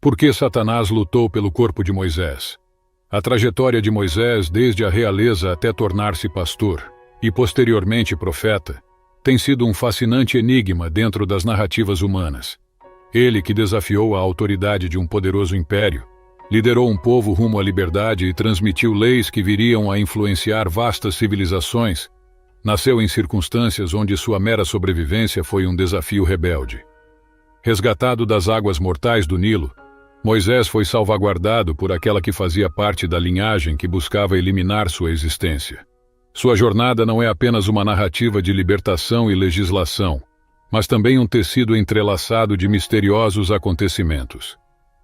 Por que Satanás lutou pelo corpo de Moisés? A trajetória de Moisés, desde a realeza até tornar-se pastor, e posteriormente profeta, tem sido um fascinante enigma dentro das narrativas humanas. Ele, que desafiou a autoridade de um poderoso império, liderou um povo rumo à liberdade e transmitiu leis que viriam a influenciar vastas civilizações, nasceu em circunstâncias onde sua mera sobrevivência foi um desafio rebelde. Resgatado das águas mortais do Nilo, Moisés foi salvaguardado por aquela que fazia parte da linhagem que buscava eliminar sua existência. Sua jornada não é apenas uma narrativa de libertação e legislação, mas também um tecido entrelaçado de misteriosos acontecimentos.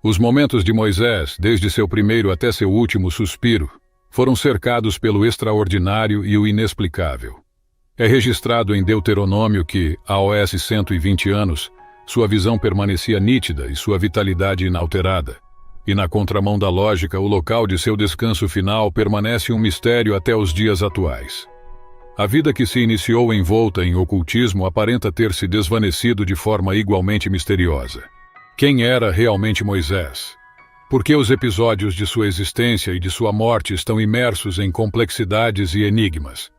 Os momentos de Moisés, desde seu primeiro até seu último suspiro, foram cercados pelo extraordinário e o inexplicável. É registrado em Deuteronômio que, aos 120 anos, sua visão permanecia nítida e sua vitalidade inalterada. E na contramão da lógica, o local de seu descanso final permanece um mistério até os dias atuais. A vida que se iniciou envolta em ocultismo aparenta ter se desvanecido de forma igualmente misteriosa. Quem era realmente Moisés? Por que os episódios de sua existência e de sua morte estão imersos em complexidades e enigmas?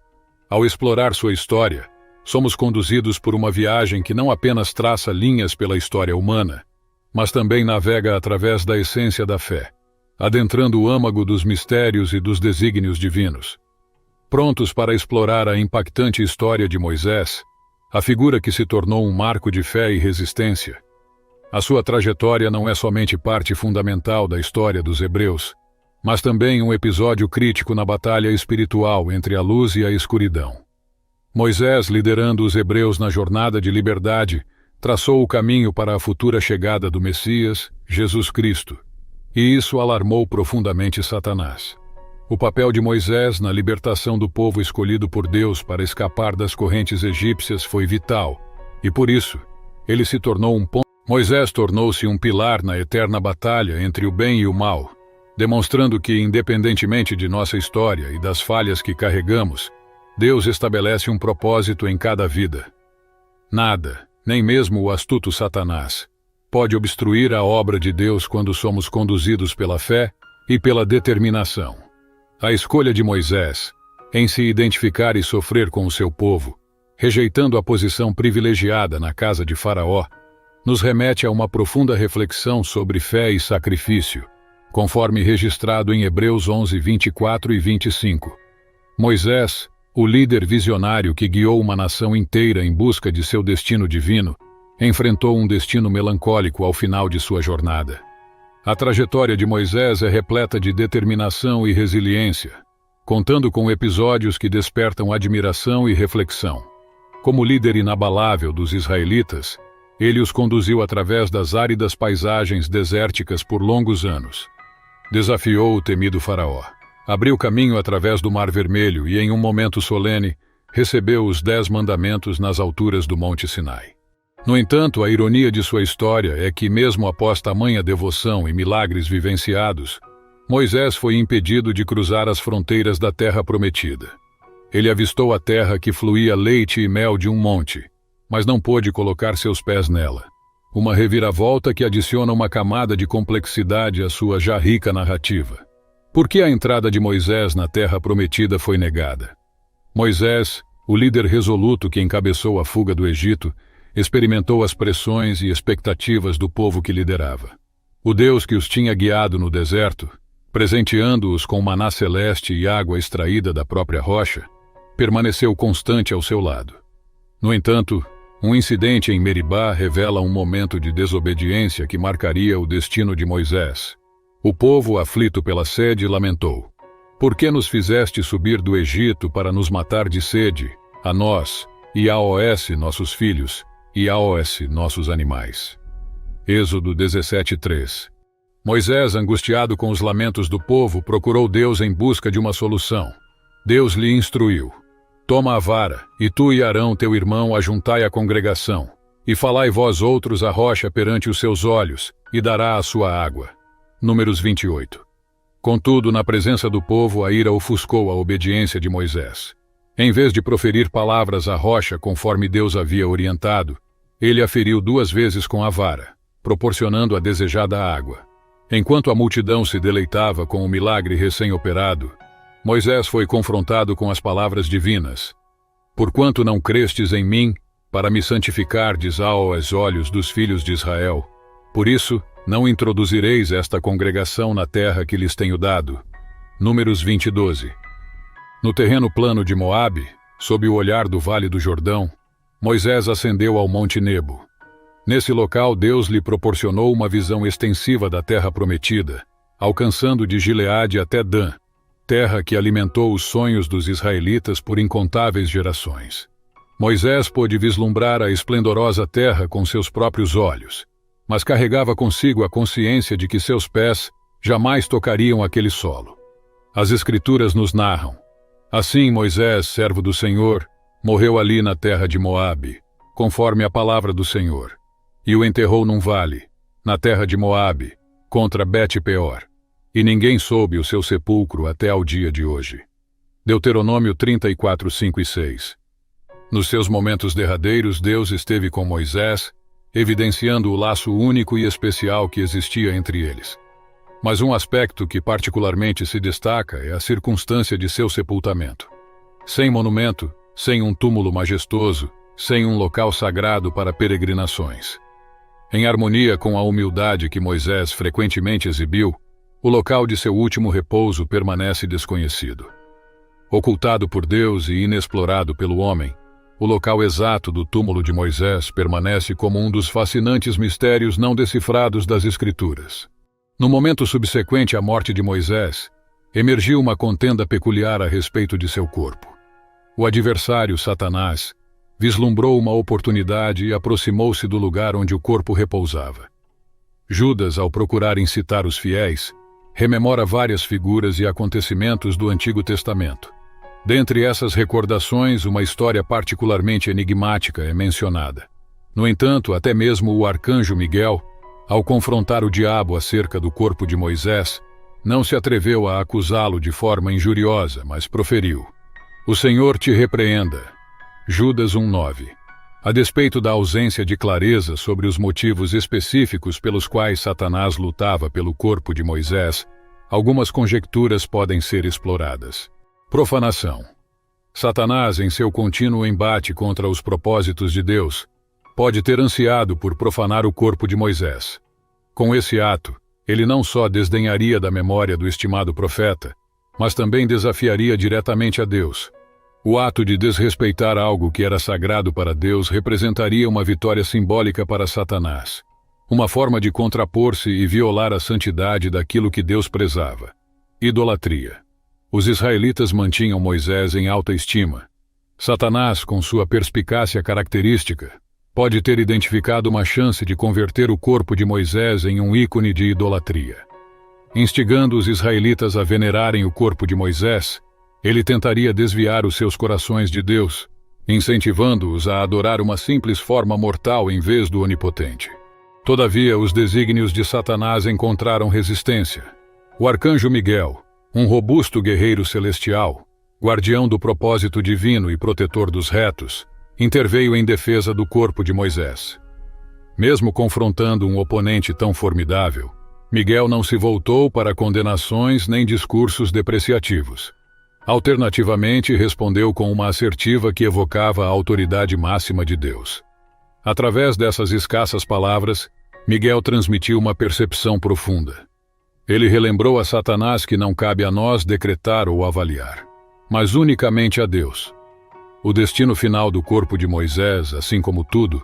Ao explorar sua história, somos conduzidos por uma viagem que não apenas traça linhas pela história humana, mas também navega através da essência da fé, adentrando o âmago dos mistérios e dos desígnios divinos. Prontos para explorar a impactante história de Moisés, a figura que se tornou um marco de fé e resistência. A sua trajetória não é somente parte fundamental da história dos hebreus, mas também um episódio crítico na batalha espiritual entre a luz e a escuridão. Moisés, liderando os hebreus na jornada de liberdade, traçou o caminho para a futura chegada do Messias, Jesus Cristo, e isso alarmou profundamente Satanás. O papel de Moisés na libertação do povo escolhido por Deus para escapar das correntes egípcias foi vital, e por isso, ele se tornou Moisés tornou-se um pilar na eterna batalha entre o bem e o mal, demonstrando que, independentemente de nossa história e das falhas que carregamos, Deus estabelece um propósito em cada vida. Nada, nem mesmo o astuto Satanás, pode obstruir a obra de Deus quando somos conduzidos pela fé e pela determinação. A escolha de Moisés, em se identificar e sofrer com o seu povo, rejeitando a posição privilegiada na casa de Faraó, nos remete a uma profunda reflexão sobre fé e sacrifício, conforme registrado em Hebreus 11, 24 e 25. Moisés, o líder visionário que guiou uma nação inteira em busca de seu destino divino, enfrentou um destino melancólico ao final de sua jornada. A trajetória de Moisés é repleta de determinação e resiliência, contando com episódios que despertam admiração e reflexão. Como líder inabalável dos israelitas, ele os conduziu através das áridas paisagens desérticas por longos anos. Desafiou o temido Faraó. Abriu caminho através do Mar Vermelho e, em um momento solene, recebeu os 10 mandamentos nas alturas do Monte Sinai. No entanto, a ironia de sua história é que, mesmo após tamanha devoção e milagres vivenciados, Moisés foi impedido de cruzar as fronteiras da Terra Prometida. Ele avistou a terra que fluía leite e mel de um monte, mas não pôde colocar seus pés nela. Uma reviravolta que adiciona uma camada de complexidade à sua já rica narrativa. Por que a entrada de Moisés na Terra Prometida foi negada? Moisés, o líder resoluto que encabeçou a fuga do Egito, experimentou as pressões e expectativas do povo que liderava. O Deus que os tinha guiado no deserto, presenteando-os com maná celeste e água extraída da própria rocha, permaneceu constante ao seu lado. No entanto, um incidente em Meribá revela um momento de desobediência que marcaria o destino de Moisés. O povo, aflito pela sede, lamentou: "Por que nos fizeste subir do Egito para nos matar de sede, a nós, e a Os, nossos filhos, e a Os, nossos animais?" Êxodo 17:3. Moisés, angustiado com os lamentos do povo, procurou Deus em busca de uma solução. Deus lhe instruiu: "Toma a vara, e tu e Arão teu irmão ajuntai a congregação, e falai vós outros a rocha perante os seus olhos, e dará a sua água." Números 28. Contudo, na presença do povo, a ira ofuscou a obediência de Moisés. Em vez de proferir palavras à rocha conforme Deus havia orientado, ele a feriu 2 vezes com a vara, proporcionando a desejada água. Enquanto a multidão se deleitava com o milagre recém-operado, Moisés foi confrontado com as palavras divinas: Porquanto não crestes em mim, para me santificardes aos olhos dos filhos de Israel, por isso não introduzireis esta congregação na terra que lhes tenho dado. Números 20:12. No terreno plano de Moabe, sob o olhar do vale do Jordão, Moisés ascendeu ao Monte Nebo. Nesse local Deus lhe proporcionou uma visão extensiva da terra prometida, alcançando de Gileade até Dan, terra que alimentou os sonhos dos israelitas por incontáveis gerações. Moisés pôde vislumbrar a esplendorosa terra com seus próprios olhos, mas carregava consigo a consciência de que seus pés jamais tocariam aquele solo. As Escrituras nos narram: assim Moisés, servo do Senhor, morreu ali na terra de Moabe, conforme a palavra do Senhor, e o enterrou num vale, na terra de Moabe, contra Bet-peor, e ninguém soube o seu sepulcro até ao dia de hoje. Deuteronômio 34, 5 e 6. Nos seus momentos derradeiros, Deus esteve com Moisés, evidenciando o laço único e especial que existia entre eles. Mas um aspecto que particularmente se destaca é a circunstância de seu sepultamento. Sem monumento, sem um túmulo majestoso, sem um local sagrado para peregrinações. Em harmonia com a humildade que Moisés frequentemente exibiu, o local de seu último repouso permanece desconhecido. Ocultado por Deus e inexplorado pelo homem, o local exato do túmulo de Moisés permanece como um dos fascinantes mistérios não decifrados das Escrituras. No momento subsequente à morte de Moisés, emergiu uma contenda peculiar a respeito de seu corpo. O adversário, Satanás, vislumbrou uma oportunidade e aproximou-se do lugar onde o corpo repousava. Judas, ao procurar incitar os fiéis, rememora várias figuras e acontecimentos do Antigo Testamento. Dentre essas recordações, uma história particularmente enigmática é mencionada. No entanto, até mesmo o arcanjo Miguel, ao confrontar o diabo acerca do corpo de Moisés, não se atreveu a acusá-lo de forma injuriosa, mas proferiu: O Senhor te repreenda. Judas 1:9. A despeito da ausência de clareza sobre os motivos específicos pelos quais Satanás lutava pelo corpo de Moisés, algumas conjecturas podem ser exploradas. Profanação. Satanás, em seu contínuo embate contra os propósitos de Deus, pode ter ansiado por profanar o corpo de Moisés. Com esse ato, ele não só desdenharia da memória do estimado profeta, mas também desafiaria diretamente a Deus. O ato de desrespeitar algo que era sagrado para Deus representaria uma vitória simbólica para Satanás, uma forma de contrapor-se e violar a santidade daquilo que Deus prezava. Idolatria. Os israelitas mantinham Moisés em alta estima. Satanás, com sua perspicácia característica, pode ter identificado uma chance de converter o corpo de Moisés em um ícone de idolatria. Instigando os israelitas a venerarem o corpo de Moisés, ele tentaria desviar os seus corações de Deus, incentivando-os a adorar uma simples forma mortal em vez do Onipotente. Todavia, os desígnios de Satanás encontraram resistência. O arcanjo Miguel, um robusto guerreiro celestial, guardião do propósito divino e protetor dos retos, interveio em defesa do corpo de Moisés. Mesmo confrontando um oponente tão formidável, Miguel não se voltou para condenações nem discursos depreciativos. Alternativamente, respondeu com uma assertiva que evocava a autoridade máxima de Deus. Através dessas escassas palavras, Miguel transmitiu uma percepção profunda. Ele relembrou a Satanás que não cabe a nós decretar ou avaliar, mas unicamente a Deus. O destino final do corpo de Moisés, assim como tudo,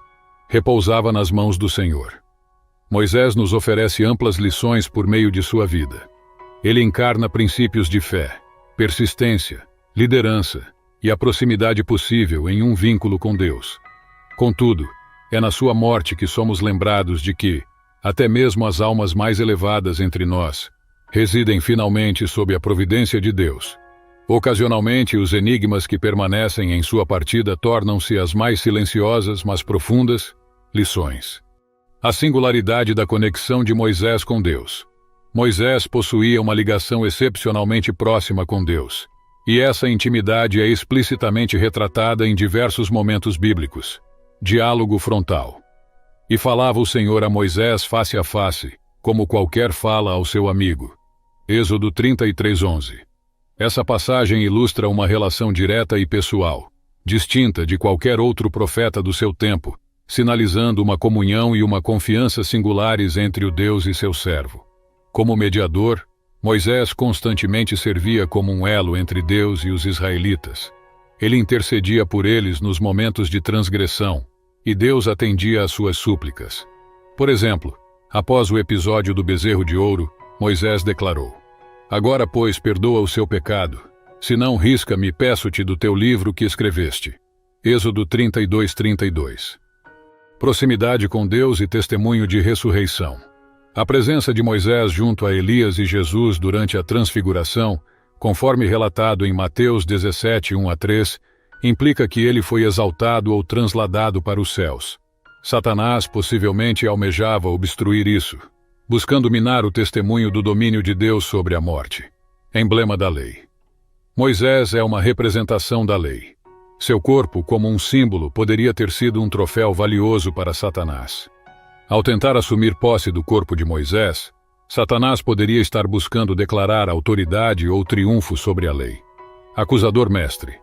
repousava nas mãos do Senhor. Moisés nos oferece amplas lições por meio de sua vida. Ele encarna princípios de fé, persistência, liderança e a proximidade possível em um vínculo com Deus. Contudo, é na sua morte que somos lembrados de que, até mesmo as almas mais elevadas entre nós, residem finalmente sob a providência de Deus. Ocasionalmente, os enigmas que permanecem em sua partida tornam-se as mais silenciosas, mas profundas, lições. A singularidade da conexão de Moisés com Deus. Moisés possuía uma ligação excepcionalmente próxima com Deus, e essa intimidade é explicitamente retratada em diversos momentos bíblicos. Diálogo frontal. E falava o Senhor a Moisés face a face, como qualquer fala ao seu amigo. Êxodo 33:11. Essa passagem ilustra uma relação direta e pessoal, distinta de qualquer outro profeta do seu tempo, sinalizando uma comunhão e uma confiança singulares entre o Deus e seu servo. Como mediador, Moisés constantemente servia como um elo entre Deus e os israelitas. Ele intercedia por eles nos momentos de transgressão, e Deus atendia às suas súplicas. Por exemplo, após o episódio do bezerro de ouro, Moisés declarou: Agora, pois, perdoa o seu pecado, senão risca-me, peço-te do teu livro que escreveste. Êxodo 32:32. Proximidade com Deus e testemunho de ressurreição. A presença de Moisés junto a Elias e Jesus durante a transfiguração, conforme relatado em Mateus 17:1-3, implica que ele foi exaltado ou transladado para os céus. Satanás possivelmente almejava obstruir isso, buscando minar o testemunho do domínio de Deus sobre a morte. Emblema da lei. Moisés é uma representação da lei. Seu corpo, como um símbolo, poderia ter sido um troféu valioso para Satanás. Ao tentar assumir posse do corpo de Moisés, Satanás poderia estar buscando declarar autoridade ou triunfo sobre a lei. Acusador mestre.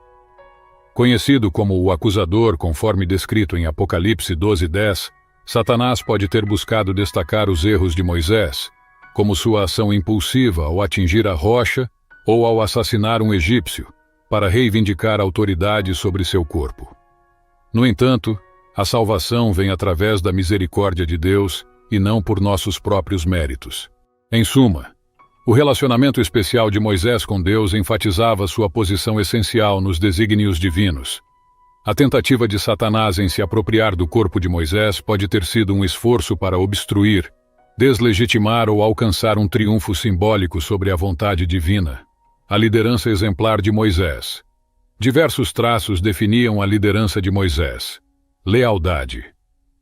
Conhecido como o acusador, conforme descrito em Apocalipse 12:10, Satanás pode ter buscado destacar os erros de Moisés, como sua ação impulsiva ao atingir a rocha ou ao assassinar um egípcio, para reivindicar autoridade sobre seu corpo. No entanto, a salvação vem através da misericórdia de Deus e não por nossos próprios méritos. Em suma, o relacionamento especial de Moisés com Deus enfatizava sua posição essencial nos desígnios divinos. A tentativa de Satanás em se apropriar do corpo de Moisés pode ter sido um esforço para obstruir, deslegitimar ou alcançar um triunfo simbólico sobre a vontade divina. A liderança exemplar de Moisés. Diversos traços definiam a liderança de Moisés. Lealdade.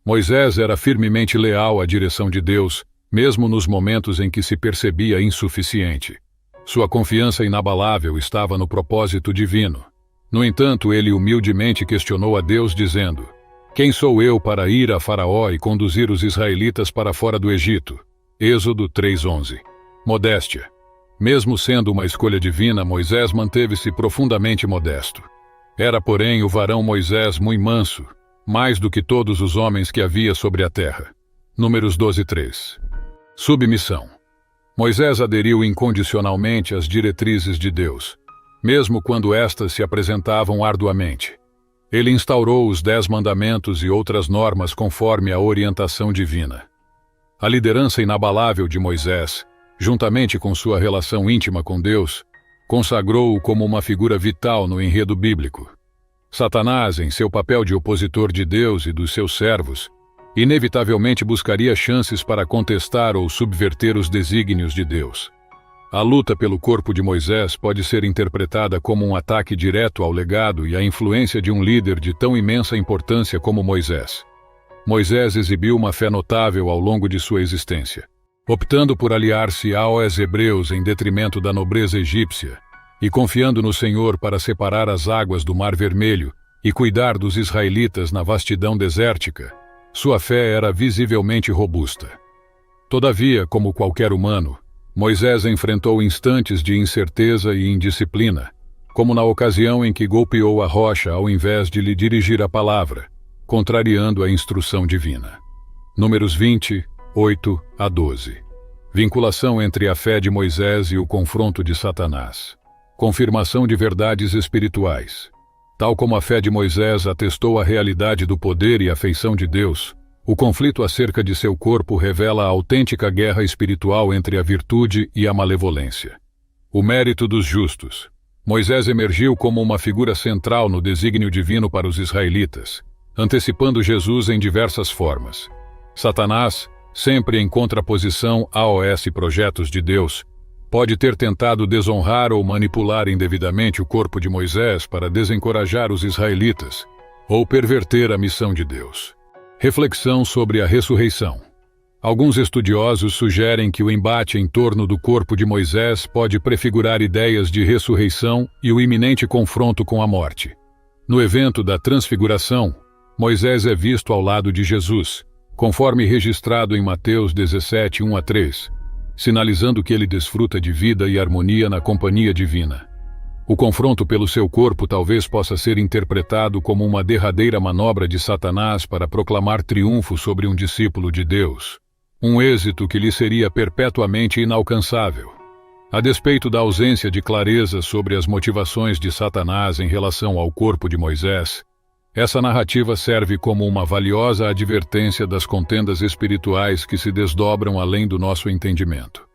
Moisés era firmemente leal à direção de Deus, mesmo nos momentos em que se percebia insuficiente. Sua confiança inabalável estava no propósito divino. No entanto, ele humildemente questionou a Deus, dizendo: Quem sou eu para ir a Faraó e conduzir os israelitas para fora do Egito? Êxodo 3:11. Modéstia. Mesmo sendo uma escolha divina, Moisés manteve-se profundamente modesto. Era, porém, o varão Moisés muito manso, mais do que todos os homens que havia sobre a terra. Números 12:3. Submissão. Moisés aderiu incondicionalmente às diretrizes de Deus, mesmo quando estas se apresentavam arduamente. Ele instaurou os 10 mandamentos e outras normas conforme a orientação divina. A liderança inabalável de Moisés, juntamente com sua relação íntima com Deus, consagrou-o como uma figura vital no enredo bíblico. Satanás, em seu papel de opositor de Deus e dos seus servos, inevitavelmente buscaria chances para contestar ou subverter os desígnios de Deus. A luta pelo corpo de Moisés pode ser interpretada como um ataque direto ao legado e à influência de um líder de tão imensa importância como Moisés. Moisés exibiu uma fé notável ao longo de sua existência, optando por aliar-se aos hebreus em detrimento da nobreza egípcia, e confiando no Senhor para separar as águas do Mar Vermelho e cuidar dos israelitas na vastidão desértica. Sua fé era visivelmente robusta. Todavia, como qualquer humano, Moisés enfrentou instantes de incerteza e indisciplina, como na ocasião em que golpeou a rocha ao invés de lhe dirigir a palavra, contrariando a instrução divina. Números 20, 8-12. Vinculação entre a fé de Moisés e o confronto de Satanás. Confirmação de verdades espirituais. Tal como a fé de Moisés atestou a realidade do poder e afeição de Deus, o conflito acerca de seu corpo revela a autêntica guerra espiritual entre a virtude e a malevolência. O mérito dos justos. Moisés emergiu como uma figura central no desígnio divino para os israelitas, antecipando Jesus em diversas formas. Satanás, sempre em contraposição aos projetos de Deus, pode ter tentado desonrar ou manipular indevidamente o corpo de Moisés para desencorajar os israelitas, ou perverter a missão de Deus. Reflexão sobre a ressurreição. Alguns estudiosos sugerem que o embate em torno do corpo de Moisés pode prefigurar ideias de ressurreição e o iminente confronto com a morte. No evento da transfiguração, Moisés é visto ao lado de Jesus, conforme registrado em Mateus 17, 1-3, sinalizando que ele desfruta de vida e harmonia na companhia divina. O confronto pelo seu corpo talvez possa ser interpretado como uma derradeira manobra de Satanás para proclamar triunfo sobre um discípulo de Deus, um êxito que lhe seria perpetuamente inalcançável. A despeito da ausência de clareza sobre as motivações de Satanás em relação ao corpo de Moisés, essa narrativa serve como uma valiosa advertência das contendas espirituais que se desdobram além do nosso entendimento.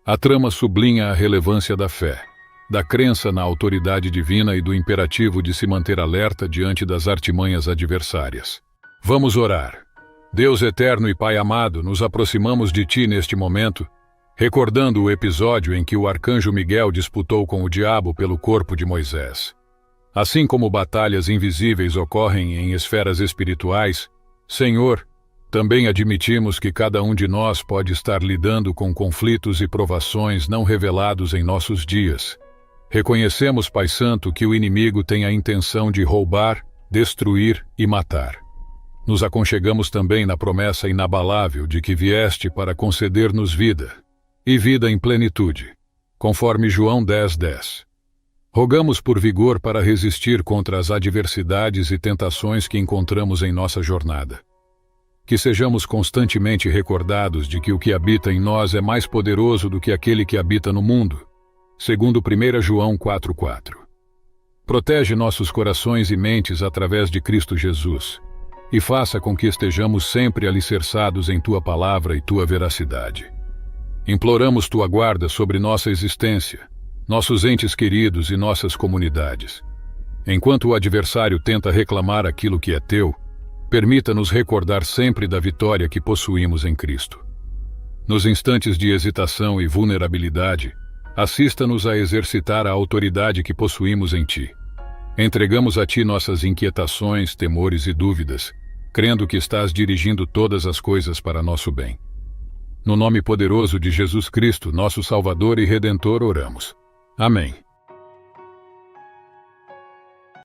A trama sublinha a relevância da fé, da crença na autoridade divina e do imperativo de se manter alerta diante das artimanhas adversárias. Vamos orar. Deus eterno e Pai amado, nos aproximamos de Ti neste momento, recordando o episódio em que o arcanjo Miguel disputou com o diabo pelo corpo de Moisés. Assim como batalhas invisíveis ocorrem em esferas espirituais, Senhor, também admitimos que cada um de nós pode estar lidando com conflitos e provações não revelados em nossos dias. Reconhecemos, Pai Santo, que o inimigo tem a intenção de roubar, destruir e matar. Nos aconchegamos também na promessa inabalável de que vieste para conceder-nos vida, e vida em plenitude, conforme João 10:10. Rogamos por vigor para resistir contra as adversidades e tentações que encontramos em nossa jornada. Que sejamos constantemente recordados de que o que habita em nós é mais poderoso do que aquele que habita no mundo, segundo 1 João 4:4. Protege nossos corações e mentes através de Cristo Jesus, e faça com que estejamos sempre alicerçados em Tua palavra e Tua veracidade. Imploramos Tua guarda sobre nossa existência, nossos entes queridos e nossas comunidades. Enquanto o adversário tenta reclamar aquilo que é Teu, permita-nos recordar sempre da vitória que possuímos em Cristo. Nos instantes de hesitação e vulnerabilidade, assista-nos a exercitar a autoridade que possuímos em Ti. Entregamos a Ti nossas inquietações, temores e dúvidas, crendo que estás dirigindo todas as coisas para nosso bem. No nome poderoso de Jesus Cristo, nosso Salvador e Redentor, oramos. Amém.